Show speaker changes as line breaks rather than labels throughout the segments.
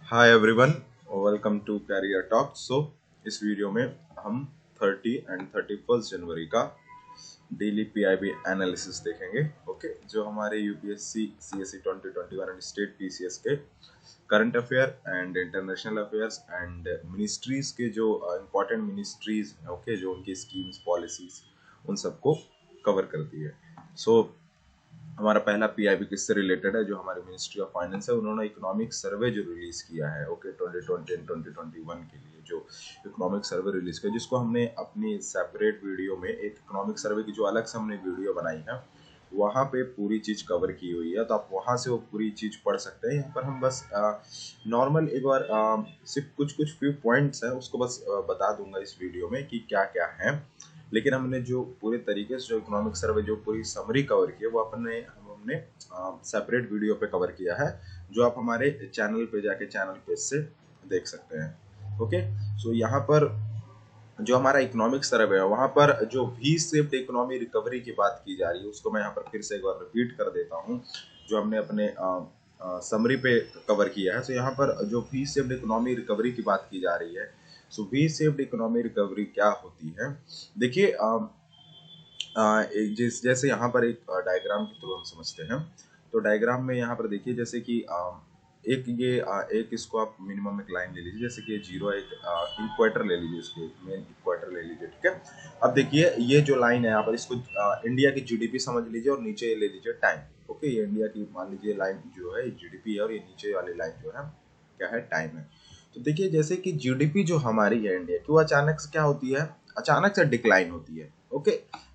Hi everyone, welcome to career talk. इस video में हम 30 एंड 31 जनवरी का डेली पीआईबी एनालिसिस देखेंगे। ओके, जो हमारे UPSC CSC 2021 and state PCS के current affair and international affairs and ministries के जो इम्पोर्टेंट मिनिस्ट्रीज, ओके, जो उनकी स्कीम्स पॉलिसीज उन सबको कवर करती है। हमारा पहला पीआईबी किससे रिलेटेड है? जो हमारे मिनिस्ट्री ऑफ फाइनेंस है, उन्होंने इकोनॉमिक सर्वे जो रिलीज किया है, ओके, 2020 एंड 2021 के लिए जो इकोनॉमिक सर्वे रिलीज किया, जिसको हमने अपनी सेपरेट वीडियो में, एक इकोनॉमिक सर्वे की जो अलग से हमने वीडियो बनाई है, वहाँ पे पूरी चीज कवर की हुई है। तो आप वहाँ से वो पूरी चीज पढ़ सकते हैं। यहाँ पर हम बस नॉर्मल एक बार सिर्फ कुछ कुछ फ्यू पॉइंट्स है उसको बस बता दूंगा इस वीडियो में कि क्या क्या है। लेकिन हमने जो पूरे तरीके से जो इकोनॉमिक सर्वे जो पूरी समरी कवर की है, वो हमने सेपरेट वीडियो पे कवर किया है, जो आप हमारे चैनल पे जाके चैनल पेज से देख सकते हैं। ओके, यहाँ पर जो हमारा इकोनॉमिक सर्वे है, वहां पर जो वी शेप्ड इकोनॉमी रिकवरी की बात की जा रही है, उसको मैं यहाँ पर फिर से एक बार रिपीट कर देता हूँ, जो हमने अपने समरी पे कवर किया है। यहाँ पर जो वी शेप्ड इकोनॉमी रिकवरी की बात की जा रही है, वी शेप्ड इकोनॉमी रिकवरी क्या होती है? देखिए, जैसे यहाँ पर एक डायग्राम के थ्रू हम समझते हैं। तो डायग्राम में यहाँ पर देखिए, जैसे कि एक इसको आप मिनिमम एक लाइन ले लीजिए, जैसे कि जीरो एक इक्वेटर ले लीजिए, इसके मेन इक्वेटर ले लीजिए, ठीक है। अब देखिए, ये जो लाइन है यहाँ पर, इसको इंडिया की जीडीपी समझ लीजिए और नीचे ले लीजिए टाइम। ओके, ये इंडिया की मान लीजिए लाइन जो है जीडीपी है, और ये नीचे वाली लाइन जो है क्या है? टाइम है। तो देखिए, जैसे कि जीडीपी जो हमारी है इंडिया की, वो अचानक से क्या होती है? अचानक से डिक्लाइन होती है। ओके,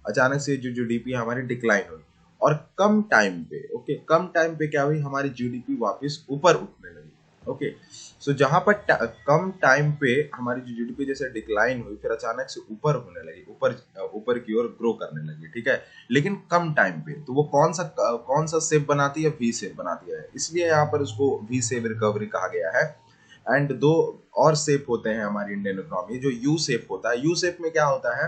अचानक से जो जीडीपी हमारी डिक्लाइन हुई, और कम टाइम पे, ओके, कम टाइम पे क्या हुई? हमारी जीडीपी वापस ऊपर उठने लगी। ओके, जहां पर कम टाइम पे हमारी जो जीडीपी जैसे डिक्लाइन हुई, फिर अचानक से ऊपर होने लगी, ऊपर की ओर ग्रो करने लगी, ठीक है, लेकिन कम टाइम पे। तो वो कौन सा शेप बनाती है? वी शेप बनाती है। इसलिए यहाँ पर उसको वी शेप रिकवरी कहा गया है। एंड दो और शेप होते हैं हमारी इंडियन इकोनॉमी, जो यू शेप होता है। यू शेप में क्या होता है?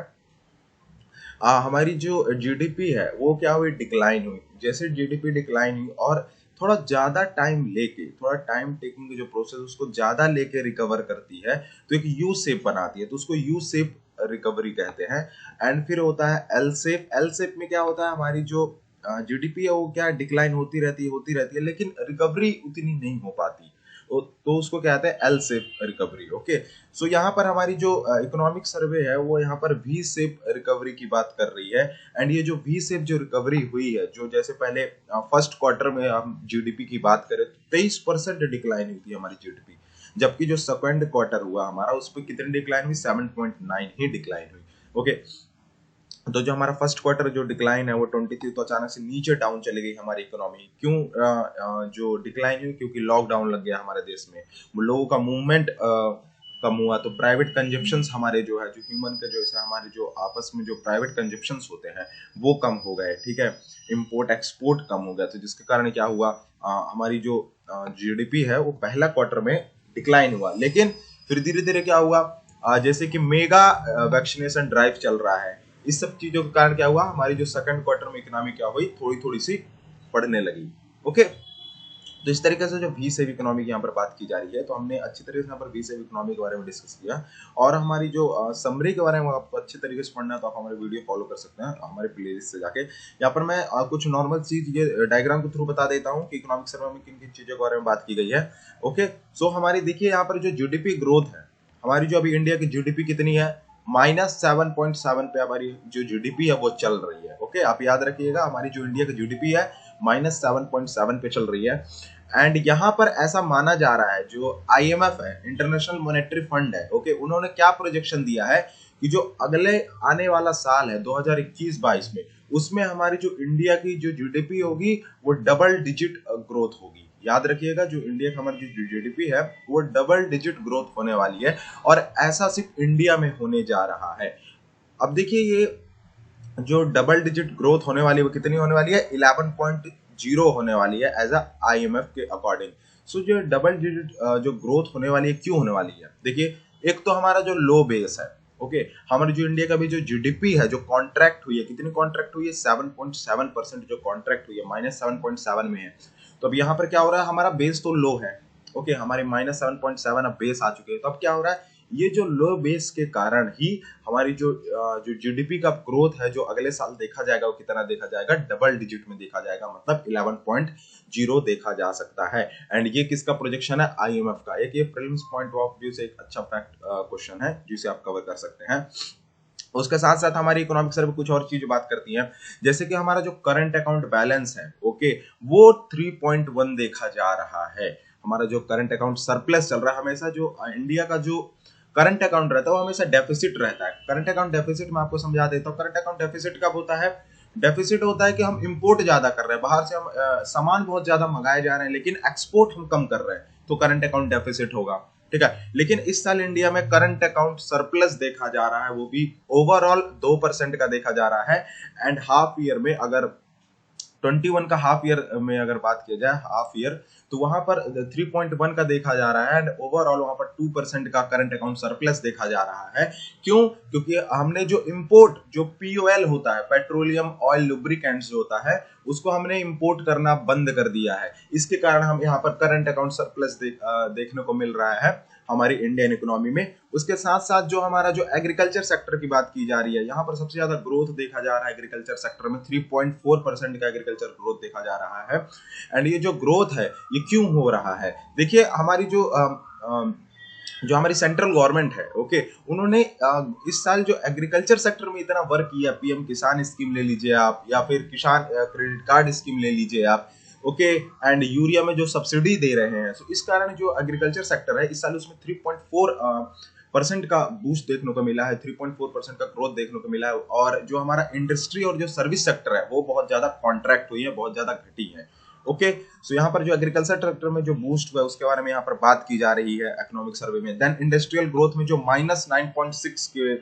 हमारी जो जीडीपी है वो क्या हुई? डिक्लाइन हुई। जैसे जीडीपी डिक्लाइन हुई और थोड़ा ज्यादा टाइम लेके, थोड़ा टाइम टेकिंग जो प्रोसेस उसको ज्यादा लेके रिकवर करती है, तो एक यू शेप बनाती है, तो उसको यू शेप रिकवरी कहते हैं। एंड फिर होता है एल शेप। एल शेप में क्या होता है? हमारी जो जीडीपी है वो क्या डिक्लाइन होती रहती है, लेकिन रिकवरी उतनी नहीं हो पाती, तो उसको कहते हैं एल शेप रिकवरी। ओके, यहाँ पर हमारी जो इकोनॉमिक सर्वे है, वो यहाँ पर वी शेप रिकवरी की बात कर रही है। एंड ये जो वी शेप जो रिकवरी हुई है, जो जैसे पहले फर्स्ट क्वार्टर में हम जीडीपी की बात करें तो 23% डिक्लाइन हुई थी हमारी जीडीपी, जबकि जो सेकंड क्वार्टर हुआ हमारा, उस पर कितनी डिक्लाइन हुई? 7.9 ही डिक्लाइन हुई। ओके, तो जो हमारा फर्स्ट क्वार्टर जो डिक्लाइन है वो 20 थी, तो अचानक से नीचे डाउन चली गई हमारी इकोनॉमी। क्यों जो डिक्लाइन हुई? क्योंकि लॉकडाउन लग गया हमारे देश में, लोगों का मूवमेंट कम हुआ, तो प्राइवेट कंजप्शन हमारे जो है, जो ह्यूमन के जो है, हमारे जो आपस में जो प्राइवेट कंजप्शन होते हैं वो कम हो गए, ठीक है। इम्पोर्ट एक्सपोर्ट कम हो गया, तो जिसके कारण क्या हुआ? हमारी जो जीडीपी है वो पहला क्वार्टर में डिक्लाइन हुआ, लेकिन फिर धीरे धीरे क्या हुआ? जैसे कि मेगा वैक्सीनेशन ड्राइव चल रहा है, इस सब चीजों के कारण क्या हुआ? हमारी जो सेकंड क्वार्टर में इकोनॉमी क्या हुई? थोड़ी थोड़ी सी बढ़ने लगी। ओके, तो इस तरीके से जो वी सेव इकोनॉमी की यहाँ पर बात की जा रही है, तो हमने अच्छी तरीके से यहाँ पर वी सेव इकोनॉमी के बारे में डिस्कस किया। और हमारी जो समरी के बारे में आपको अच्छे तरीके से पढ़ना है, तो आप हमारे वीडियो फॉलो कर सकते हैं हमारे प्लेलिस्ट से जाके। यहाँ पर मैं कुछ नॉर्मल चीज ये डायग्राम के थ्रू बता देता हूँ कि इकोनॉमिक सर्वे में किन किन चीजों के बारे में बात की गई है। ओके, हमारी देखिए यहाँ पर जो जीडीपी ग्रोथ है, हमारी जो अभी इंडिया की जीडीपी कितनी है? -7.7 पे हमारी जो जीडीपी है वो चल रही है। ओके, आप याद रखिएगा, हमारी जो इंडिया की जीडीपी है -7.7 पे चल रही है। एंड यहाँ पर ऐसा माना जा रहा है, जो आईएमएफ है, इंटरनेशनल मॉनेटरी फंड है, ओके, उन्होंने क्या प्रोजेक्शन दिया है कि जो अगले आने वाला साल है 2021-22 में, उसमें हमारी जो इंडिया की जो जीडीपी होगी वो डबल डिजिट ग्रोथ होगी। याद रखिएगा, जो इंडिया का हमारी जो जीडीपी है वो डबल डिजिट ग्रोथ होने वाली है, और ऐसा सिर्फ इंडिया में होने जा रहा है। अब देखिए, ये जो डबल डिजिट ग्रोथ होने वाली है वो कितनी होने वाली है? 11.0 होने वाली है एज आईएमएफ के अकॉर्डिंग। जो डबल डिजिट जो ग्रोथ होने वाली है, क्यों होने वाली है? देखिए, एक तो हमारा जो लो बेस है, ओके, हमारी जो इंडिया का भी जो जीडीपी है जो कॉन्ट्रैक्ट हुई है, कितनी कॉन्ट्रैक्ट हुई है? 7.7% जो कॉन्ट्रैक्ट हुई है, -7.7 में है। तो अब यहाँ पर क्या हो रहा है? हमारा बेस तो लो है, ओके, हमारी -7.7 अब बेस आ चुके हैं। तो अब क्या हो रहा है, ये जो लो बेस के कारण ही हमारी जो जीडीपी का ग्रोथ है जो अगले साल देखा जाएगा वो कितना देखा जाएगा, डबल डिजिट में देखा जाएगा, मतलब 11.0 देखा जा सकता है। एंड ये किसका प्रोजेक्शन है, आईएमएफ का। एक ये प्रीलिम्स पॉइंट ऑफ व्यू से एक अच्छा फैक्ट क्वेश्चन है जिसे आप कवर कर सकते हैं। उसके साथ साथ हमारी इकोनॉमिक सर्वे कुछ और चीज बात करती है, जैसे कि हमारा जो करंट अकाउंट बैलेंस है, ओके, वो 3.1 देखा जा रहा है। हमारा जो करंट अकाउंट सरप्लस चल रहा है, हमेशा जो इंडिया का जो करंट अकाउंट रहता है वो हमेशा डेफिसिट रहता है। करंट अकाउंट डेफिसिट मैं आपको समझा देता हूँ। करंट अकाउंट डेफिसिट कब होता है, डेफिसिट होता है कि हम इंपोर्ट ज्यादा कर रहे हैं, बाहर से हम सामान बहुत ज्यादा मंगाए जा रहे हैं लेकिन एक्सपोर्ट हम कम कर रहे हैं, तो करंट अकाउंट डेफिसिट होगा, ठीक है। लेकिन इस साल इंडिया में करंट अकाउंट सरप्लस देखा जा रहा है, वो भी ओवरऑल 2% का देखा जा रहा है। एंड हाफ ईयर में अगर 21 का हाफ ईयर में अगर बात किया जाए, हाफ ईयर, तो वहां पर 3.1 का देखा जा रहा है एंड ओवरऑल वहां पर 2% का करंट अकाउंट सरप्लस देखा जा रहा है। क्यों, क्योंकि हमने जो इंपोर्ट, जो पीओएल होता है, पेट्रोलियम ऑयल लुब्रिकेंट्स जो होता है, उसको हमने इंपोर्ट करना बंद कर दिया है। इसके कारण हम यहाँ पर करंट अकाउंट सरप्लस देखने को मिल रहा है हमारी इंडियन इकोनॉमी में। उसके साथ साथ जो हमारा जो एग्रीकल्चर सेक्टर की बात की जा रही है, यहाँ पर सबसे ज्यादा ग्रोथ देखा जा रहा है एग्रीकल्चर सेक्टर में, 3.4% का एग्रीकल्चर ग्रोथ देखा जा रहा है। एंड ये जो ग्रोथ है ये क्यों हो रहा है, देखिए हमारी जो हमारी सेंट्रल गवर्नमेंट है, ओके, उन्होंने इस साल जो एग्रीकल्चर सेक्टर में इतना वर्क किया, पीएम किसान स्कीम ले लीजिए आप, या फिर किसान क्रेडिट कार्ड स्कीम ले लीजिए आप, ओके, एंड यूरिया में जो सब्सिडी दे रहे हैं, तो इस कारण जो एग्रीकल्चर सेक्टर है इस साल उसमें 3.4% का बूस्ट देखने को मिला है, 3.4% का ग्रोथ देखने को मिला है। और जो हमारा इंडस्ट्री और जो सर्विस सेक्टर है वो बहुत ज्यादा कॉन्ट्रैक्ट हुई है, बहुत ज्यादा घटी है। ओके, सो यहाँ पर जो एग्रीकल्चर सेक्टर में जो बूस्ट हुआ है उसके बारे में यहाँ पर बात की जा रही है इकोनॉमिक सर्वे में। देन इंडस्ट्रियल ग्रोथ में जो -9.6 के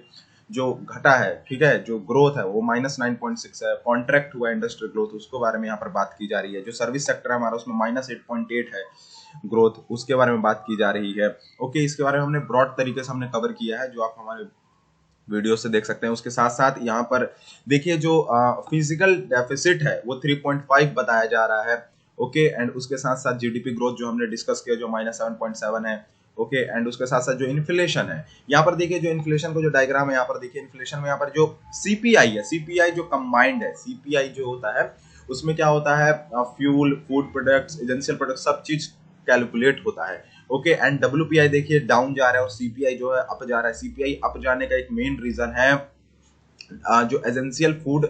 जो घटा है, ठीक है, जो ग्रोथ है वो -9.6 है, कॉन्ट्रैक्ट हुआ इंडस्ट्रियल ग्रोथ, उसके बारे में यहाँ पर बात की जा रही है। जो सर्विस सेक्टर है हमारा उसमें -8.8 है ग्रोथ, उसके बारे में बात की जा रही है। ओके, इसके बारे में हमने ब्रॉड तरीके से हमने कवर किया है, जो आप हमारे वीडियो से देख सकते हैं। उसके साथ साथ यहाँ पर देखिए जो फिजिकल डेफिसिट है वो 3.5 बताया जा रहा है, ओके, एंड उसके साथ साथ जीडीपी ग्रोथ जो हमने डिस्कस किया जो -7.7 है, ओके, एंड उसके साथ साथ जो इन्फ्लेशन है, यहाँ पर देखिए जो इन्फ्लेशन को जो डायग्राम है यहाँ पर देखिए, इन्फ्लेशन में यहाँ पर जो सीपीआई है, सीपीआई जो कंबाइंड है, सीपीआई जो होता है उसमें क्या होता है, fuel, food products, essential products, सब चीज कैलकुलेट होता है, ओके। एंड डब्ल्यूपीआई देखिए डाउन जा रहा है और सीपीआई जो है अप जा रहा है। सीपीआई अप जाने का एक मेन रीजन है जो एसेंशियल फूड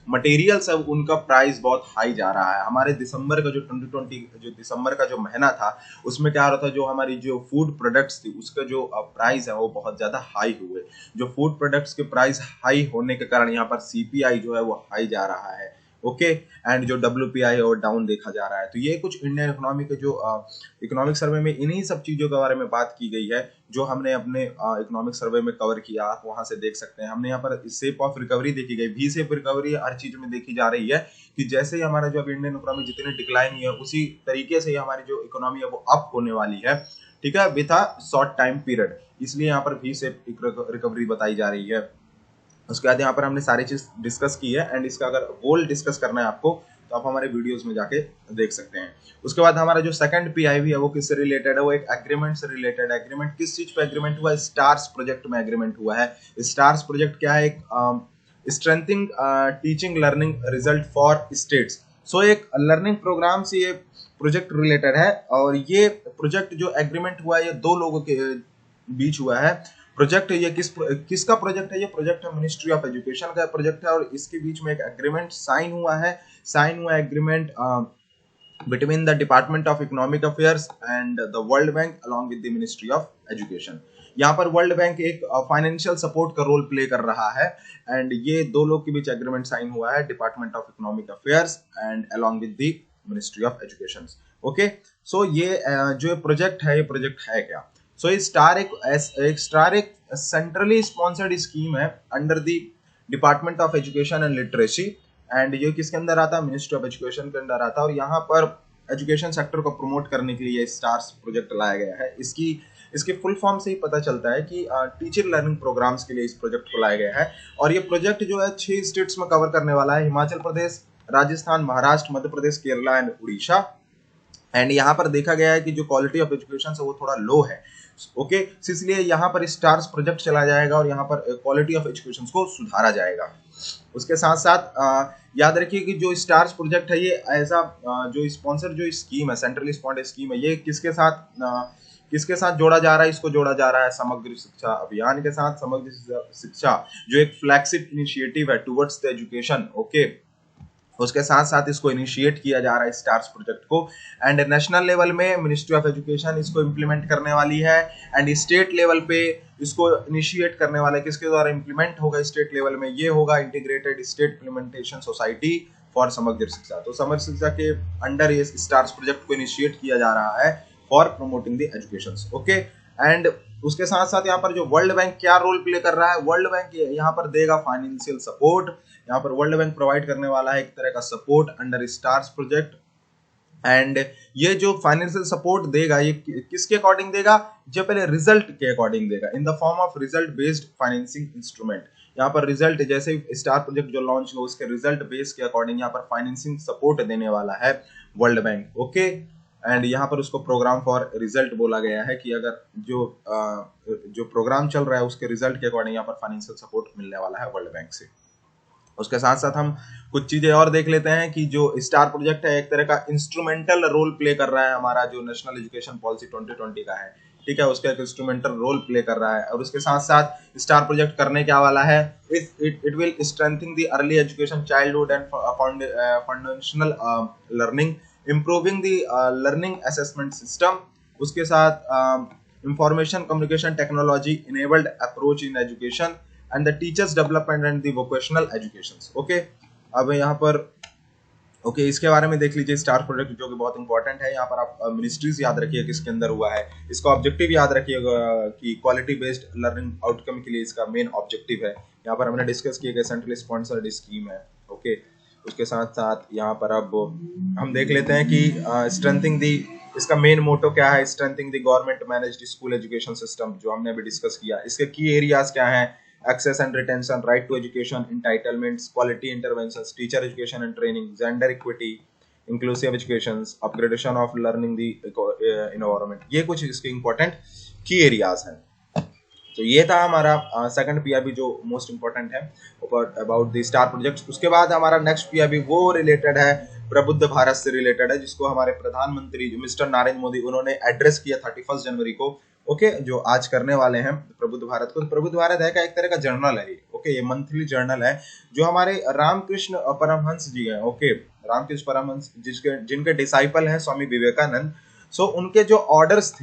मटेरियल्स है उनका प्राइस बहुत हाई जा रहा है। हमारे दिसंबर का जो 2020 जो दिसंबर का जो महीना था उसमें क्या हो रहा था, जो हमारी जो फूड प्रोडक्ट्स थी उसका जो प्राइस है वो बहुत ज्यादा हाई हुए। जो फूड प्रोडक्ट्स के प्राइस हाई होने के कारण यहाँ पर सीपीआई जो है वो हाई जा रहा है, ओके, एंड जो डब्ल्यूपीआई और डाउन देखा जा रहा है। तो ये कुछ इंडियन इकोनॉमी के जो इकोनॉमिक सर्वे में इन्हीं सब चीजों के बारे में बात की गई है जो हमने अपने इकोनॉमिक सर्वे में कवर किया, आप वहां से देख सकते हैं। हमने यहाँ पर शेप ऑफ रिकवरी देखी गई, वी शेप रिकवरी हर चीज में देखी जा रही है कि जैसे ही हमारा जो इंडियन इकोनॉमी जितनी डिक्लाइन हुई है उसी तरीके से हमारी जो इकोनॉमी है वो अप होने वाली है, ठीक है, with a short time period, इसलिए यहाँ पर वी शेप रिकवरी बताई जा रही है। उसके बाद यहाँ पर हमने सारी चीज डिस्कस की है एंड इसका अगर गोल डिस्कस करना है आपको तो आप हमारे वीडियोस में जाके देख सकते हैं। उसके बाद हमारा जो सेकंड पीआईवी है वो किससे रिलेटेड है, वो एक एग्रीमेंट से रिलेटेड है। एग्रीमेंट किस चीज पे एग्रीमेंट हुआ है, स्टार्स प्रोजेक्ट में एग्रीमेंट हुआ है। स्टार्स प्रोजेक्ट क्या है, एक strengthening teaching learning result for states. So एक लर्निंग प्रोग्राम से ये प्रोजेक्ट रिलेटेड है और ये प्रोजेक्ट जो एग्रीमेंट हुआ है ये दो लोगों के बीच हुआ है। प्रोजेक्ट ये किसका प्रोजेक्ट है, ये प्रोजेक्ट है मिनिस्ट्री ऑफ एजुकेशन का प्रोजेक्ट है और इसके बीच में एक एग्रीमेंट साइन हुआ agreement between the department of economic affairs and the world bank along with the ministry of education. यहाँ पर वर्ल्ड बैंक एक फाइनेंशियल सपोर्ट का रोल प्ले कर रहा है एंड ये दो लोग के बीच एग्रीमेंट साइन हुआ है, department of economic affairs and along with the ministry of education, okay. So ये जो प्रोजेक्ट है, ये प्रोजेक्ट है क्या, सो ये स्टार एक सेंट्रली स्पॉन्सर्ड स्कीम है under the department of education and literacy and ये किसके अंदर आता है, मिनिस्ट्री ऑफ एजुकेशन के अंदर आता है। और यहाँ पर एजुकेशन सेक्टर को प्रमोट करने के लिए स्टार्स प्रोजेक्ट लाया गया है। इसके फुल फॉर्म से ही पता चलता है कि टीचर लर्निंग प्रोग्राम्स के लिए इस प्रोजेक्ट को लाया गया है। और ये प्रोजेक्ट जो है 6 स्टेट्स में कवर करने वाला है, हिमाचल प्रदेश, राजस्थान, महाराष्ट्र, मध्य प्रदेश, केरला एंड उड़ीसा। एंड यहाँ पर देखा गया है कि जो क्वालिटी ऑफ एजुकेशन है वो थोड़ा लो है। ओके, इसलिए यहाँ पर स्टार्स प्रोजेक्ट चला जाएगा और यहाँ पर क्वालिटी ऑफ एजुकेशन को सुधारा जाएगा। उसके साथ साथ याद रखिए कि जो स्टार्स प्रोजेक्ट है ये ऐसा जो स्पॉन्सर जो स्कीम है, सेंट्रली स्पॉन्सर्ड स्कीम है, ये किसके साथ जोड़ा जा रहा है? इसको जोड़ा जा रहा है समग्र शिक्षा अभियान के साथ। समग्र शिक्षा जो एक फ्लैगशिप इनिशिएटिव है टुवर्ड्स द एजुकेशन, ओके, उसके साथ साथ इसको इनिशिएट किया जा रहा है स्टार्स प्रोजेक्ट को। एंड नेशनल लेवल में मिनिस्ट्री ऑफ एजुकेशन इसको इम्प्लीमेंट करने वाली है, एंड स्टेट लेवल पे इसको इनिशिएट करने वाला है। किसके द्वारा इम्प्लीमेंट होगा स्टेट लेवल में? ये होगा integrated state implementation society for समग्र शिक्षा। तो समग्र शिक्षा के अंडर ये स्टार्स प्रोजेक्ट को इनिशिएट किया जा रहा है for promoting the education, okay. And उसके साथ साथ यहाँ पर जो वर्ल्ड बैंक क्या रोल प्ले कर रहा है? वर्ल्ड बैंक यहाँ पर देगा फाइनेंशियल सपोर्ट। यहाँ पर वर्ल्ड बैंक प्रोवाइड करने वाला है एक तरह का support under stars project. And ये जो फाइनेंशियल सपोर्ट देगा ये किसके अकॉर्डिंग देगा? जो पहले रिजल्ट के अकॉर्डिंग देगा, in the form of result based financing instrument. यहाँ पर रिजल्ट जैसे ही स्टार प्रोजेक्ट जो लॉन्च हो उसके रिजल्ट बेस के अकॉर्डिंग यहाँ पर फाइनेंसिंग सपोर्ट देने वाला है वर्ल्ड बैंक, ओके। एंड यहाँ पर उसको प्रोग्राम फॉर रिजल्ट बोला गया है कि अगर जो प्रोग्राम चल रहा है उसके रिजल्ट के अकॉर्डिंग यहाँ पर फाइनेंशियल सपोर्ट मिलने वाला है वर्ल्ड बैंक से। उसके साथ साथ हम कुछ चीजें और देख लेते हैं कि जो स्टार प्रोजेक्ट है एक तरह का इंस्ट्रूमेंटल रोल प्ले कर रहा है हमारा जो नेशनल एजुकेशन पॉलिसी 2020 का है, ठीक है, उसका एक इंस्ट्रूमेंटल रोल प्ले कर रहा है। और उसके साथ साथ स्टार प्रोजेक्ट करने क्या वाला है? It will strengthen the early education, childhood and foundational learning, improving the learning assessment system. उसके साथ information communication technology enabled approach in education and the teachers development and the vocational educations, okay। अब यहाँ पर okay इसके बारे में देख लीजिए स्टार प्रोजेक्ट जो कि बहुत इंपॉर्टेंट है। यहाँ पर आप मिनिस्ट्रीज याद रखिए किसके अंदर हुआ है, इसका ऑब्जेक्टिव याद रखिएगा कि क्वालिटी बेस्ड लर्निंग आउटकम के लिए इसका मेन ऑब्जेक्टिव है। यहाँ पर हमने डिस्कस किया गया सेंट्रली स्पॉन्सर्ड स्कीम है, ओके। उसके साथ साथ यहाँ पर अब हम देख लेते हैं कि स्ट्रेंथिंग दी, इसका मेन मोटो क्या है? Strengthening the government managed school education system, जो हमने अभी डिस्कस किया। इसके की एरियाज क्या हैं? access and retention, right to education, entitlements, quality interventions, teacher education and training, gender equity, inclusive educations, upgradation of learning the environment। ये कुछ इसके important key areas हैं। तो ये था हमारा सेकंड पीआईबी जो मोस्ट इंपॉर्टेंट है अबाउट द स्टार प्रोजेक्ट्स। उसके बाद हमारा नेक्स्ट पीआईबी वो रिलेटेड है प्रबुद्ध भारत से रिलेटेड है, जिसको हमारे प्रधानमंत्री मिस्टर नरेंद्र मोदी उन्होंने एड्रेस किया 31 जनवरी को, ओके, जो आज करने वाले हैं प्रबुद्ध भारत को। प्रबुद्ध भारत है का एक तरह का जर्नल है ये, ओके, ये मंथली जर्नल है जो हमारे रामकृष्ण परमहंस जी हैं, ओके, रामकृष्ण परमहंस जिनके डिसाइपल हैं स्वामी विवेकानंद। सो उनके जो ऑर्डर्स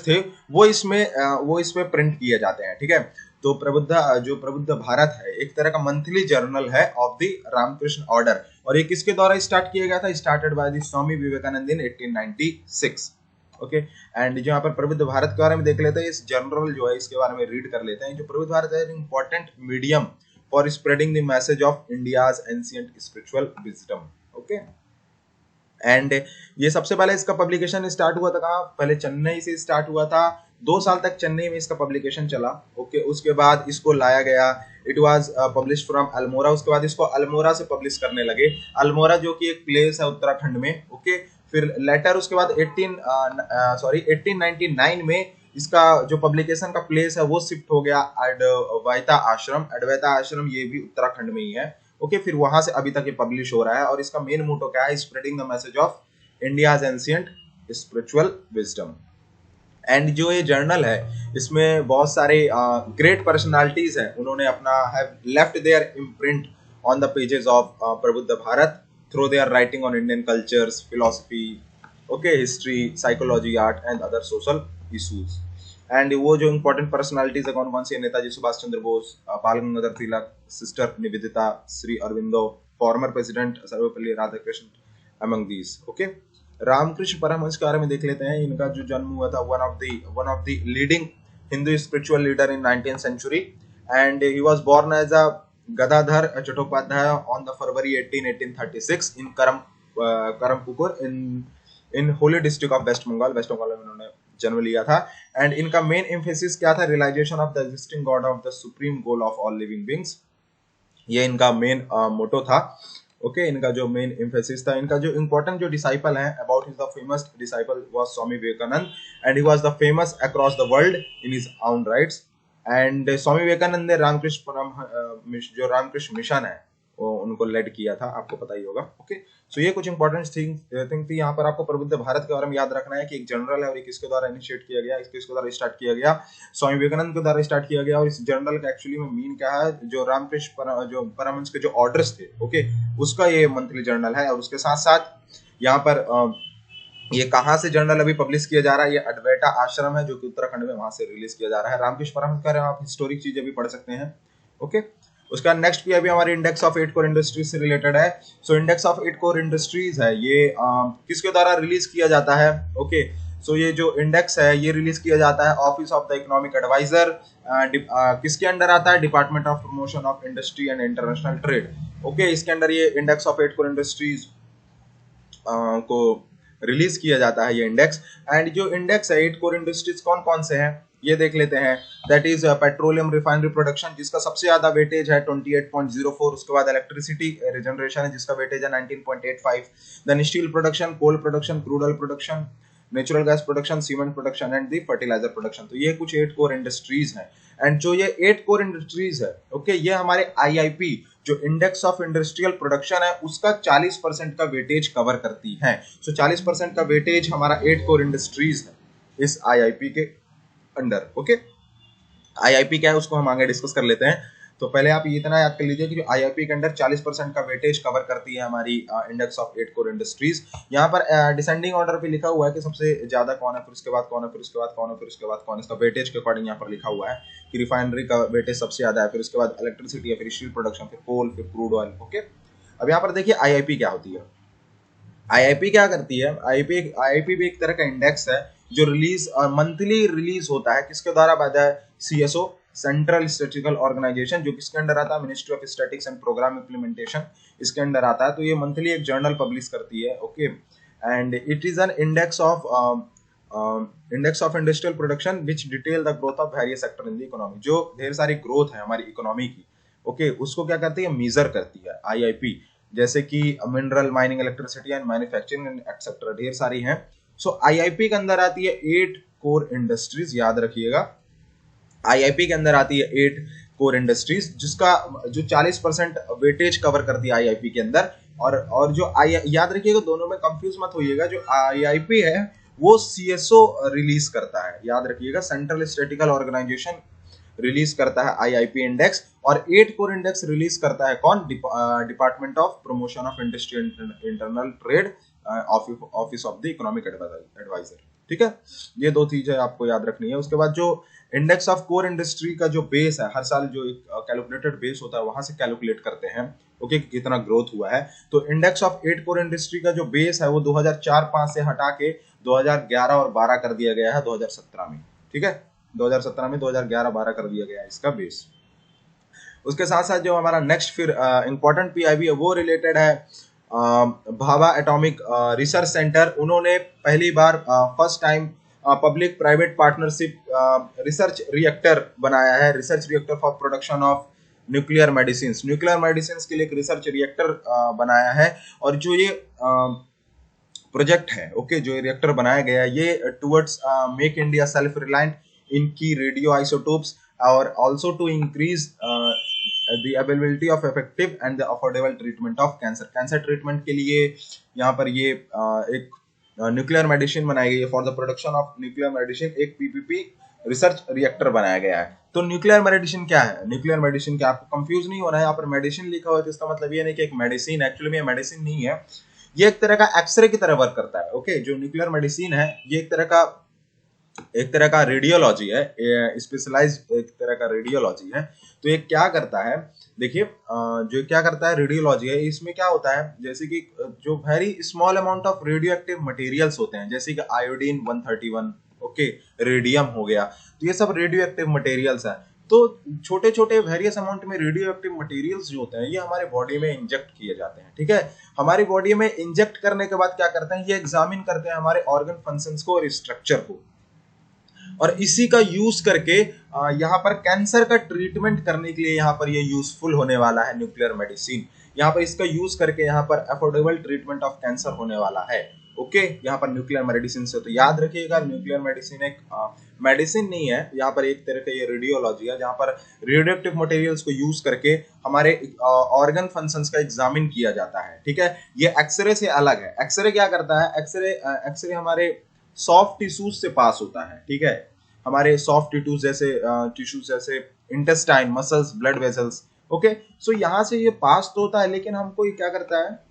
थे वो इसमें प्रिंट किए जाते हैं, ठीक है। तो प्रबुद्ध भारत है एक तरह का मंथली जर्नल है ऑफ द रामकृष्ण ऑर्डर, और ये किसके द्वारा स्टार्ट किया गया था? Started by the Swami Vivekananda in 1896, okay. And जो यहाँ पर प्रबुद्ध भारत के बारे में देख लेते हैं, इस जर्नल जो है इसके बारे में रीड कर लेते हैं। जो प्रबुद्ध भारत है important medium for spreading the message of India's ancient spiritual wisdom, okay. And ये सबसे पहले इसका पब्लिकेशन स्टार्ट हुआ था कहाँ? पहले चेन्नई से स्टार्ट हुआ था, 2 साल तक चेन्नई में इसका पब्लिकेशन चला, ओके। उसके बाद इसको लाया गया, it was published from Almora. उसके बाद इसको अल्मोड़ा से पब्लिश करने लगे, अल्मोड़ा जो कि एक प्लेस है उत्तराखंड में, ओके। फिर लेटर उसके बाद 1899 में इसका जो पब्लिकेशन का प्लेस है वो शिफ्ट हो गया अद्वैता आश्रम, ये भी उत्तराखंड में ही है, ओके। फिर वहां से अभी तक ये पब्लिश हो रहा है, और इसका मेन मोटो क्या है? Spreading the message of India's ancient spiritual wisdom. And जो ये जर्नल है इसमें बहुत सारे ग्रेट पर्सनालिटीज हैं, उन्होंने अपना have left their imprint on the pages of Prabuddha Bharat through their writing on Indian cultures, philosophy, okay, history, psychology, art and other social issues। And वो जो इम्पोर्टेंट पर्सनालिटीज है कौन कौन सी? Netaji Subhash Chandra Bose, Bal Gangadhar Tilak, sister Nivedita, Shri Aurobindo, former president Sarvepalli Radhakrishna, among these, okay. Ramakrishna Paramhansa के बारे में देख लेते हैं। इनका जो जन्म हुआ था one of the leading Hindu spiritual leader in 19th century, and he was born as a Gadadhar Chattopadhyay on the February 18, 1836 in Kamarpukur in Hooghly district of West Bengal में इन्होंने जन्म लिया था। एंड इनका मेन एम्फेसिस क्या था? Realisation of the existing god of the supreme goal of all living beings, ये इनका मेन मोटो था। ओके इनका जो मेन एम्फेसिस था, इनका जो इंपॉर्टेंट जो डिसाइपल है about his the famous disciple was Swami Vivekananda and he was the famous across the world in his own rights. And Swami Vivekananda ने जो रामकृष्ण मिशन है वो उनको लेड किया था, आपको पता ही होगा। ओके सो ये कुछ इंपॉर्टेंट थिंग थी। यहाँ पर आपको प्रबुद्ध भारत के बारे में याद रखना है कि एक जनरल है और ये किसके द्वारा इनिशिएट किया गया, किसके द्वारा स्टार्ट किया गया, स्वामी विवेकानंद के द्वारा स्टार्ट किया गया। और इस जनरल का एक्चुअली में मीन क्या है, जो रामकृष्ण जो परमहंस के जो ऑर्डर्स थे ओके उसका ये मंथली जर्नल है। और उसके साथ साथ यहाँ पर ये कहाँ से जर्नल अभी पब्लिश किया जा रहा है, ये अडवैता आश्रम है जो कि उत्तराखंड में, वहां से रिलीज किया जा रहा है। रामकृष्ण परमहंस का आप हिस्टोरिक चीजें भी पढ़ सकते हैं। ओके उसका नेक्स्ट भी अभी हमारे इंडेक्स ऑफ 8 कोर इंडस्ट्रीज से रिलेटेड है। So index of 8 core industries है ये किसके द्वारा रिलीज किया जाता है। ओके सो ये जो इंडेक्स है ये रिलीज किया जाता है office of the economic adviser, किसके अंडर आता है, department of promotion of industry and international trade. Okay इसके अंडर ये इंडेक्स ऑफ 8 कोर इंडस्ट्रीज को रिलीज किया जाता है ये इंडेक्स। एंड जो इंडेक्स है 8 कोर इंडस्ट्रीज कौन कौन से हैं ये देख लेते हैं। That is petroleum refinery production जिसका सबसे ज्यादा वेटेज है 28.04। उसके बाद इलेक्ट्रिसिटी रिजनरेशन है जिसका वेटेज है 19.85। Then steel production, coal production, crude oil production, natural gas production, cement production and the fertiliser production. तो ये कुछ 8 कोर इंडस्ट्रीज हैं। एंड जो ये 8 कोर इंडस्ट्रीज है ओके ये हमारे IIP जो इंडेक्स ऑफ इंडस्ट्रियल प्रोडक्शन है उसका 40% का वेटेज कवर करती है। सो 40% का वेटेज हमारा 8 कोर इंडस्ट्रीज है इस IIP के अंडर। ओके IIP क्या है उसको हम आगे डिस्कस कर लेते हैं। तो पहले आप इतना याद कर लीजिए कि जो IIP के अंडर 40% का वेटेज कवर करती है हमारी इंडेक्स ऑफ 8 कोर इंडस्ट्रीज। यहाँ पर डिसेंडिंग ऑर्डर पे लिखा हुआ है कि सबसे ज्यादा कौन है, फिर उसके बाद कौन है, फिर उसके बाद कौन है, फिर उसके बाद कौन है। इसका वेटेज के अकॉर्डिंग यहाँ पर लिखा हुआ है कि रिफाइनरी का वेटेज सबसे ज्यादा है, फिर उसके बाद इलेक्ट्रिसिटी है, फिर स्टील प्रोडक्शन, फिर कोल, फिर क्रूड ऑयल। ओके अब यहाँ पर देखिए IIP क्या होती है। IIP क्या करती है, IIP भी एक तरह का इंडेक्स है जो रिलीज मंथली रिलीज होता है किसके द्वारा, by the CSO central statistical organisation, जो किसके अंडर आता है, ministry of statics and programme implementation, इसके अंडर आता है। तो ये मंथली एक जर्नल पब्लिश करती है। Okay and it is an index of industrial production which detail the growth of various sector in the economy. जो ढेर सारी ग्रोथ है हमारी इकोनॉमी की ओके उसको क्या करती है, मेजर करती है IIP। जैसे कि mineral, mining, electricity and manufacturing and etcetera ढेर सारी हैं। सो IIP के अंदर आती है 8 कोर इंडस्ट्रीज, याद रखिएगा IIP के अंदर आती है 8 कोर इंडस्ट्रीज जिसका जो 40% वेटेज कवर करती है IIP के अंदर। और जो याद रखिएगा दोनों में कंफ्यूज मत होइएगा, जो IIP है वो CSO रिलीज करता है, याद रखिएगा सेंट्रल स्टैटिस्टिकल ऑर्गेनाइजेशन रिलीज करता है IIP इंडेक्स, और 8 कोर इंडेक्स रिलीज करता है कौन, department of promotion of industry internal trade, office of the economic adviser. ठीक है ये दो चीजें आपको याद रखनी है। उसके बाद जो इंडेक्स ऑफ कोर इंडस्ट्री का जो बेस है, हर साल जो एक कैलकुलेटेड बेस होता है वहां से कैलकुलेट करते हैं ओके कितना ग्रोथ हुआ है। तो इंडेक्स ऑफ 8 कोर इंडस्ट्री का जो बेस है वो 2004-05 से हटा के 2011 और 12 कर दिया गया है 2017 में। ठीक है 2017 में 2011-12 कर दिया गया है इसका बेस। उसके साथ साथ जो हमारा नेक्स्ट फिर इंपॉर्टेंट PIB है वो रिलेटेड है भाभा एटॉमिक रिसर्च सेंटर। उन्होंने पहली बार first time public private partnership research reactor बनाया है, research reactor for production of nuclear medicine. Nuclear medicine के लिए एक रिसर्च रिएक्टर बनाया है। और जो ये प्रोजेक्ट है ओके जो रिएक्टर बनाया गया है ये towards make India self reliant in key radioisotopes और also to increase the availability of effective and the affordable treatment of cancer. Cancer treatment के लिए यहाँ पर ये एक न्यूक्लियर मेडिसिन बनाई गई है। For the production of nuclear medicine एक PPP रिसर्च रिएक्टर बनाया गया है। तो न्यूक्लियर मेडिसिन क्या है, न्यूक्लियर मेडिसिन क्या, आपको कंफ्यूज नहीं होना है। यहाँ पर मेडिसिन लिखा हुआ है तो इसका मतलब ये नहीं कि एक मेडिसिन, एक्चुअली में ये मेडिसिन नहीं है, ये एक तरह का एक्सरे की तरह वर्क करता है। ओके जो न्यूक्लियर मेडिसिन है ये एक तरह का रेडियोलॉजी है, स्पेशलाइज्ड एक तरह का रेडियोलॉजी है। तो ये क्या करता है, देखिए जो क्या करता है रेडियोलॉजी है, इसमें क्या होता है जैसे कि जो very small amount of radio active materials होते हैं जैसे कि आयोडीन 131 ओके रेडियम हो गया, तो ये सब रेडियो एक्टिव मटेरियल्स है। तो छोटे छोटे वेरियस अमाउंट में रेडियो एक्टिव मटेरियल्स जो होते हैं ये हमारे बॉडी में इंजेक्ट किए जाते हैं। ठीक है हमारी बॉडी में इंजेक्ट करने के बाद क्या करते हैं, ये एग्जामिन करते हैं हमारे ऑर्गन फंक्शंस को और स्ट्रक्चर को, और इसी का यूज करके यहाँ पर कैंसर का ट्रीटमेंट करने के लिए यहाँ पर ये यूजफुल होने वाला है न्यूक्लियर मेडिसिन। यहाँ पर इसका यूज करके यहाँ पर अफोर्डेबल ट्रीटमेंट ऑफ कैंसर होने वाला है। ओके, यहाँ पर न्यूक्लियर मेडिसिन से, तो याद रखिएगा न्यूक्लियर मेडिसिन एक मेडिसिन नहीं है, यहाँ पर एक तरह का ये रेडियोलॉजी है जहाँ पर रेडियोएक्टिव मटेरियल्स को यूज करके हमारे ऑर्गन फंक्शंस का एग्जामिन किया जाता है। ठीक है, ये एक्सरे से अलग है। एक्सरे क्या करता है, एक्सरे हमारे सॉफ्ट टिश्यूज से पास होता है। ठीक है, हमारे सॉफ्ट टिश्यूज जैसे intestine, muscles, blood vessels. Okay, so यहाँ से ये पास तो होता है, लेकिन हमको ये क्या करता है,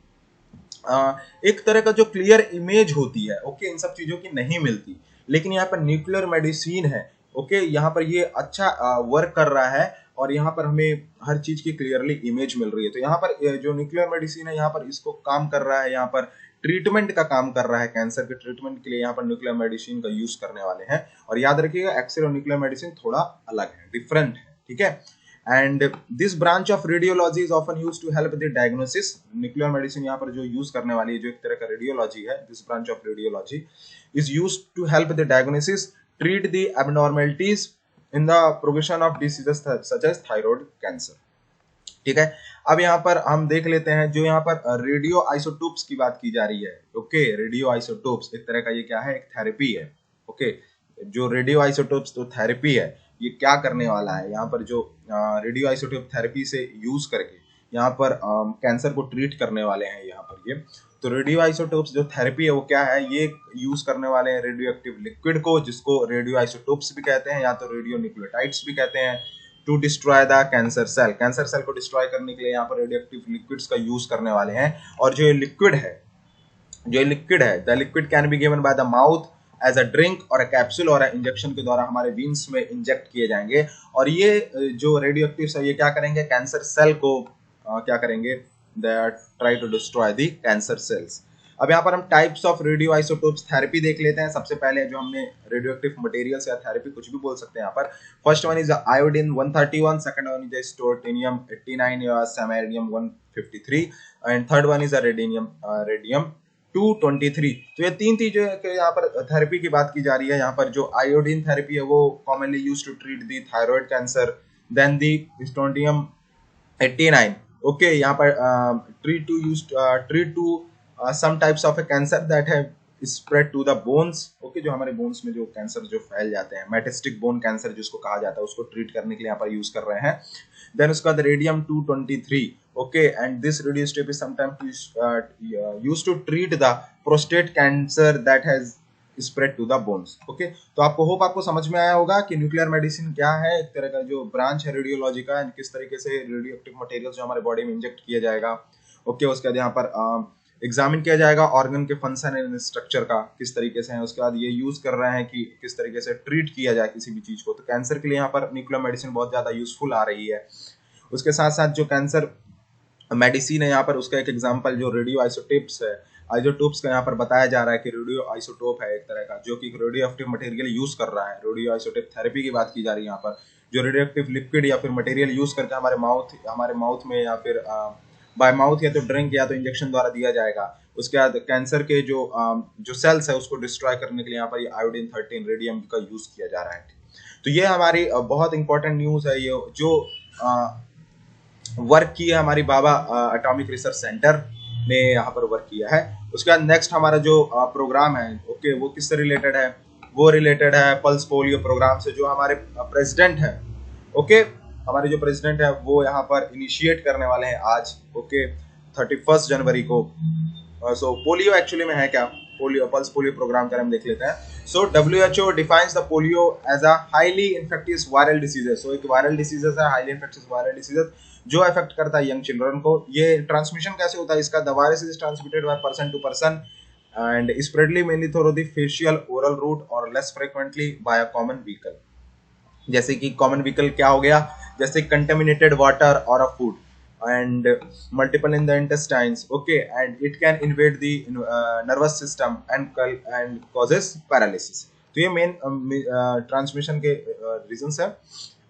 एक तरह का जो क्लियर इमेज होती है, ओके, इन सब चीजों की नहीं मिलती। लेकिन यहाँ पर न्यूक्लियर मेडिसिन है, ओके, यहाँ पर ये अच्छा वर्क कर रहा है और यहाँ पर हमें हर चीज की क्लियरली इमेज मिल रही है। तो यहाँ पर जो न्यूक्लियर मेडिसिन है यहाँ पर इसको काम कर रहा है, यहाँ पर ट्रीटमेंट का काम कर रहा है। कैंसर के ट्रीटमेंट के लिए यहाँ पर न्यूक्लियर मेडिसिन का यूज करने वाले हैं। और याद रखिएगा एक्सरे और न्यूक्लियर मेडिसिन थोड़ा अलग है, डिफरेंट है। ठीक है, and this branch of radiology is often used to help the diagnosis। Nuclear medicine यहाँ पर जो यूज करने वाली है, जो एक तरह का रेडियोलॉजी है, this branch of radiology is used to help the diagnosis, treat the abnormalities in the progression of diseases such as thyroid cancer। ठीक है, अब यहाँ पर हम देख लेते हैं जो यहाँ पर रेडियो आइसोटोप्स की बात की जा रही है। ओके, रेडियो आइसोटोप्स एक तरह का ये क्या है, एक थेरेपी है। ओके, जो रेडियो आइसोटोप्स तो थेरेपी है, ये क्या करने वाला है, यहाँ पर जो रेडियो आइसोटोप थेरेपी से यूज करके यहाँ पर कैंसर को ट्रीट करने वाले हैं। यहाँ पर ये तो रेडियो आइसोटोप्स जो थेरेपी है वो क्या है, ये यूज करने वाले हैं रेडियो एक्टिव लिक्विड को, जिसको रेडियो आइसोटोप्स भी कहते हैं या तो रेडियो न्यूक्लियोटाइड्स भी कहते हैं, to destroy the cancer cell. Cancer cell को डिस्ट्रॉय करने के लिए यहाँ पर रेडियो एक्टिव लिक्विड्स का यूज करने वाले हैं। और जो लिक्विड है, the liquid can be given by the mouth as a drink और अ कैप्सूल और इंजेक्शन के द्वारा हमारे वीन्स में इंजेक्ट किए जाएंगे। और ये जो रेडियो एक्टिव है ये क्या करेंगे, कैंसर सेल को क्या करेंगे, they are try to destroy the cancer cells. अब यहाँ पर हम types of radioisotopes therapy देख लेते हैं। सबसे पहले जो हमने रेडियो एक्टिव मटेरियल्स या थेरेपी कुछ भी बोल सकते हैं यहाँ पर। First one is iodine 131, second one is strontium 89 या samarium 153 and third one is radium 223। तो ये तीन चीजें यहाँ पर थेरेपी की बात की जा रही है। यहाँ पर जो आयोडीन थेरेपी है वो commonly used to treat the thyroid cancer, then the strontium 89, okay, यहाँ पर treat to some types of a cancer that have spread to the bones, okay, जो हमारे बोन्स में जो कैंसर जो फैल जाते हैं, मेटास्टिक बोन कैंसर जिसको कहा जाता है, उसको ट्रीट करने के लिए यहाँ पर यूज कर रहे हैं। देन उसका radium 223, okay, and this radio step is sometimes used to treat the prostate cancer that has spread to the bones. Okay, तो आपको होप आपको समझ में आया होगा कि न्यूक्लियर मेडिसिन क्या है, एक तरह का जो ब्रांच है रेडियोलॉजी का, किस तरीके से रेडियो एक्टिव मटेरियल जो हमारे बॉडी में इंजेक्ट किया जाएगा। ओके, उसके बाद यहाँ पर एग्जामिन किया जाएगा ऑर्गन के फंक्शन एंड स्ट्रक्चर का किस तरीके से है। उसके बाद ये यूज कर रहे हैं कि किस तरीके से ट्रीट किया जाए किसी भी चीज को। तो कैंसर के लिए यहाँ पर न्यूक्लियर मेडिसिन बहुत ज्यादा यूजफुल आ रही है। उसके साथ साथ जो कैंसर मेडिसिन है यहाँ पर उसका एक एग्जाम्पल जो रेडियो आइसोटोप्स है, आइसोटोप्स का यहाँ पर बताया जा रहा है कि रेडियो आइसोटोप है एक तरह का जो कि रेडियो एक्टिव मटेरियल यूज कर रहा है। रेडियो आइसोटोप थेरेपी की बात की जा रही है यहाँ पर, जो रेडियो एक्टिव लिक्विड या फिर मटेरियल यूज करके हमारे माउथ में या फिर बाय माउथ या तो ड्रिंक या तो इंजेक्शन द्वारा दिया जाएगा। उसके बाद कैंसर के जो सेल्स है उसको डिस्ट्रॉय करने के लिए यहाँ पर ये आयोडीन 13 रेडियम का यूज किया जा रहा है। तो ये हमारी बहुत इंपॉर्टेंट न्यूज है, ये जो वर्क की है हमारी भाभा एटॉमिक रिसर्च सेंटर ने यहाँ पर वर्क किया है। उसके बाद नेक्स्ट हमारा जो प्रोग्राम है, ओके, वो किससे रिलेटेड है, वो रिलेटेड है पल्स पोलियो प्रोग्राम से, जो हमारे प्रेसिडेंट है, ओके, हमारे जो प्रेसिडेंट है वो यहाँ पर इनिशिएट करने वाले हैं आज, ओके, 31 जनवरी को। सो पोलियो एक्चुअली में है क्या, पोलियो पल्स पोलियो प्रोग्राम का हम देख लेते हैं। So WHO defines the polio as a highly infectious viral diseases. So एक वायरल डिसीजेस है, हाईली इन्फेक्टियस वायरल डिसीजेस जो अफेक्ट करता है यंग चिल्ड्रन को। ये ट्रांसमिशन कैसे होता है इसका, the virus is transmitted by person to person and spread mainly through the facial oral route और less frequently by a common vehicle. जैसे कि कॉमन व्हीकल क्या हो गया, जैसे कंटेमिनेटेड वाटर और अ food and multiple in the intestines, okay, and it can invade the nervous system and causes paralysis। तो ये मेन ट्रांसमिशन के रीजंस है।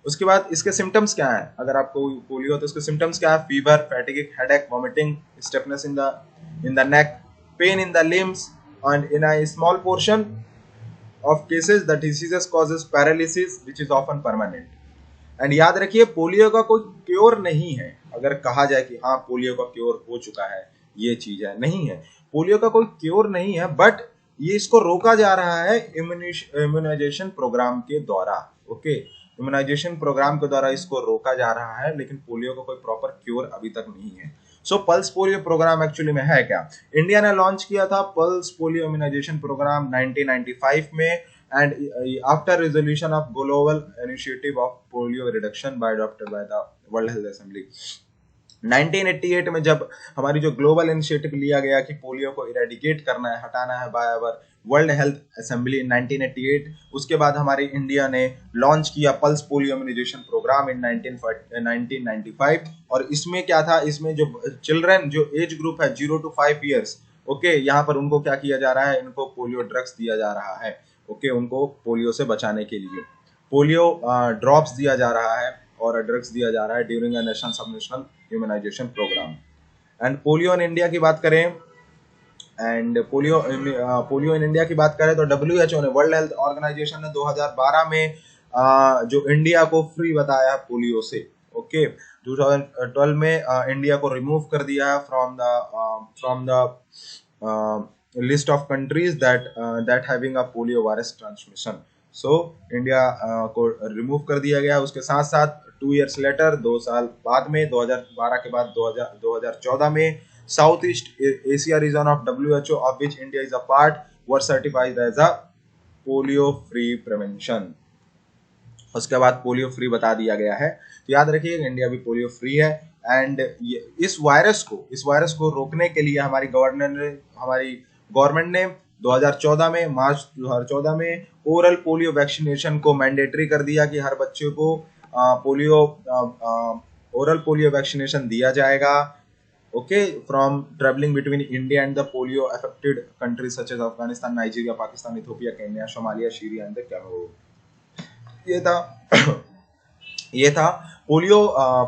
उसके बाद इसके सिम्टम्स क्या है, अगर आपको पोलियो तो इसके सिम्टम्स क्या है, fever, fatigue, headache, vomiting, stiffness in the neck, pain in the limbs and in a small portion of cases the disease causes paralysis which is often permanent। And याद रखिए पोलियो का कोई cure नहीं है। अगर कहा जाए कि हाँ पोलियो का क्योर हो चुका है, ये चीज है, नहीं है, पोलियो का कोई क्योर नहीं है, बट ये इसको रोका जा रहा है इम्यूनाइजेशन प्रोग्राम के द्वारा। ओके, इम्यूनाइजेशन प्रोग्राम के द्वारा इसको रोका जा रहा है, लेकिन पोलियो का कोई प्रॉपर क्योर अभी तक नहीं है। सो पल्स पोलियो प्रोग्राम एक्चुअली में है क्या? इंडिया ने लॉन्च किया था पल्स पोलियो इम्यूनाइजेशन प्रोग्राम 1995 में, and after resolution of global initiative of polio reduction by adopted by the world health assembly. 1988 में जब हमारी जो ग्लोबल इनिशिएटिव लिया गया कि पोलियो को इरेडिकेट करना है, हटाना है by our world health assembly in 1988, उसके बाद हमारे इंडिया ने लॉन्च किया pulse polio immunisation programme in 1995। और इसमें क्या था, इसमें जो चिल्ड्रन जो एज ग्रुप है 0 to 5 ईयर्स, ओके, यहाँ पर उनको क्या किया जा रहा है, इनको पोलियो ड्रग्स दिया जा रहा है। ओके, उनको पोलियो से बचाने के लिए पोलियो ड्रॉप्स दिया जा रहा है और ड्रग्स दिया जा रहा है during a national subnational immunisation programme. And polio in India की बात करें, एंड पोलियो इन इंडिया की बात करें तो WHO ने, वर्ल्ड हेल्थ ऑर्गेनाइजेशन ने 2012 में जो इंडिया को फ्री बताया पोलियो से। ओके, 2012 में इंडिया को रिमूव कर दिया है from the list of countries that having a polio virus transmission. So India को रिमूव कर दिया गया। उसके साथ साथ 2 years लेटर, 2 साल बाद में, 2012 के बाद 2014 में South East Asia region of WHO of which India is a part were certified as a polio free prevention. उसके बाद पोलियो फ्री बता दिया गया है। तो याद रखिए इंडिया भी पोलियो फ्री है। एंड इस वायरस को रोकने के लिए हमारी गवर्नमेंट ने 2014 में, मार्च 2014 में ओरल पोलियो वैक्सीनेशन को मैंडेटरी कर दिया कि हर बच्चे को ओरल पोलियो वैक्सीनेशन दिया जाएगा। Okay, from travelling between India and the polio affected countries such as Afghanistan, Nigeria, Pakistan, Ethiopia, Kenya, Somalia, Syria and Cameroon. ये था पोलियो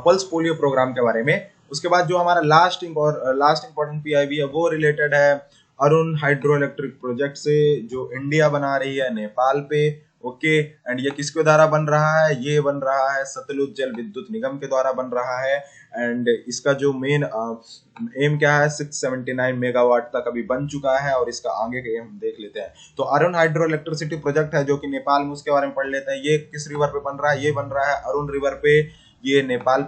पल्स पोलियो प्रोग्राम के बारे में। उसके बाद जो हमारा लास्ट इंपॉर्टेंट PIV है वो रिलेटेड है अरुण हाइड्रो इलेक्ट्रिक प्रोजेक्ट से, जो इंडिया बना रही है नेपाल पे। ओके, एंड ये किसके द्वारा बन रहा है? ये बन रहा है सतलुज जल विद्युत निगम के द्वारा बन रहा है। एंड इसका जो मेन एम क्या है, 679 मेगावाट तक अभी बन चुका है, और इसका आगे का एम देख लेते हैं। तो अरुण हाइड्रो इलेक्ट्रिसिटी प्रोजेक्ट है जो कि नेपाल में, उसके बारे में पढ़ लेते हैं। ये किस रिवर पे बन रहा है? ये बन रहा है अरुण रिवर पे। ये नेपाल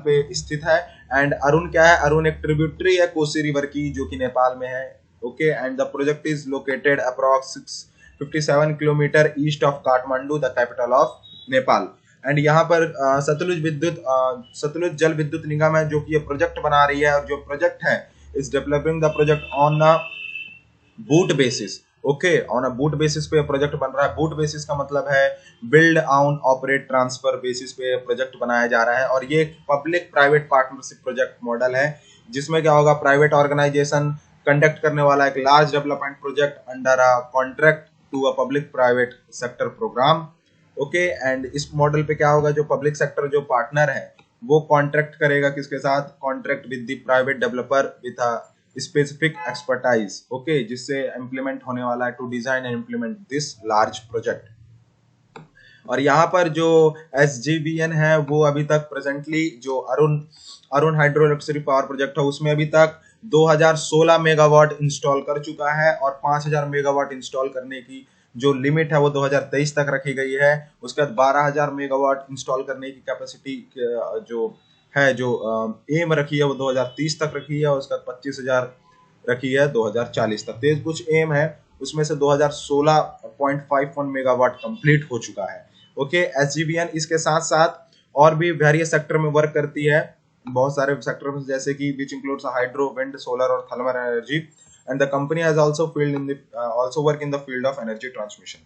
पे स्थित है। एंड अरुण क्या है? अरुण एक ट्रिब्यूटरी है कोसी रिवर की, जो कि नेपाल में है। Okay, and the project is located approx 57 kilometre east of Kathmandu, the capital of Nepal. And यहाँ पर सतलुज जल विद्युत निगम है जो कि ये प्रोजेक्ट बना रही है, और जो प्रोजेक्ट है is developing the project on a boot basis. Okay, on a boot basis पे प्रोजेक्ट बन रहा है। बूट बेसिस का मतलब है build on operate transfer basis पे प्रोजेक्ट बनाया जा रहा है। और ये एक public private partnership project model है, जिसमें क्या होगा, प्राइवेट ऑर्गेनाइजेशन कंडक्ट करने वाला एक large development project under a contract to a public private sector programme. Okay, and इस मॉडल पे क्या होगा, जो पब्लिक सेक्टर जो पार्टनर है वो कॉन्ट्रैक्ट करेगा किसके साथ? Contract with the private developer with a specific expertise. Okay, जिससे इंप्लीमेंट होने वाला है to design and implement this large project. और यहाँ पर जो SJVN है वो अभी तक प्रेजेंटली जो Arun hydro electricity power project है उसमें अभी तक 2016 मेगावाट इंस्टॉल कर चुका है, और 5000 मेगावाट इंस्टॉल करने की जो लिमिट है वो 2023 तक रखी गई है। उसके बाद 12000 मेगावाट इंस्टॉल करने की कैपेसिटी जो है, जो एम रखी है वो 2030 तक रखी है, और उसके बाद 25000 रखी है 2040 तक। तो कुछ एम है, उसमें से 2016.51 मेगावाट कंप्लीट हो चुका है। ओके, SJVN इसके साथ साथ और भी वेरियस सेक्टर में वर्क करती है, बहुत सारे सेक्टर में, जैसे कि which includes hydro, wind, solar और thermal energy. And the company has also work in the field of energy transmission.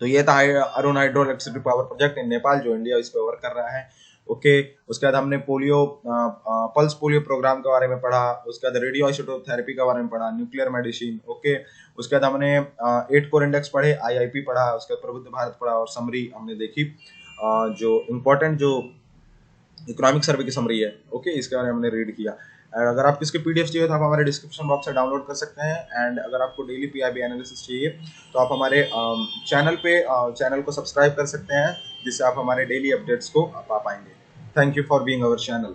तो ये था Arun hydro electricity power project in Nepal, जो इंडिया इस पे वर्क कर रहा है। ओके, उसके बाद हमने पल्स पोलियो प्रोग्राम के बारे में पढ़ा। उसके बाद रेडियो आइसोटोप थेरेपी के बारे में पढ़ा, न्यूक्लियर मेडिसिन। ओके, उसके बाद हमने 8 कोर इंडेक्स पढ़े, IIP पढ़ा, उसके बाद प्रबुद्ध भारत पढ़ा, और समरी हमने देखी, जो इम्पोर्टेंट जो इकोनॉमिक सर्वे की समरी है। ओके, इसके बारे में हमने रीड किया। अगर आपको इसके पीडीएफ चाहिए तो आप हमारे डिस्क्रिप्शन बॉक्स से डाउनलोड कर सकते हैं। एंड अगर आपको डेली पीआईबी एनालिसिस चाहिए तो आप हमारे चैनल को सब्सक्राइब कर सकते हैं, जिससे आप हमारे डेली अपडेट्स को पा पाएंगे। Thank you for being our channel.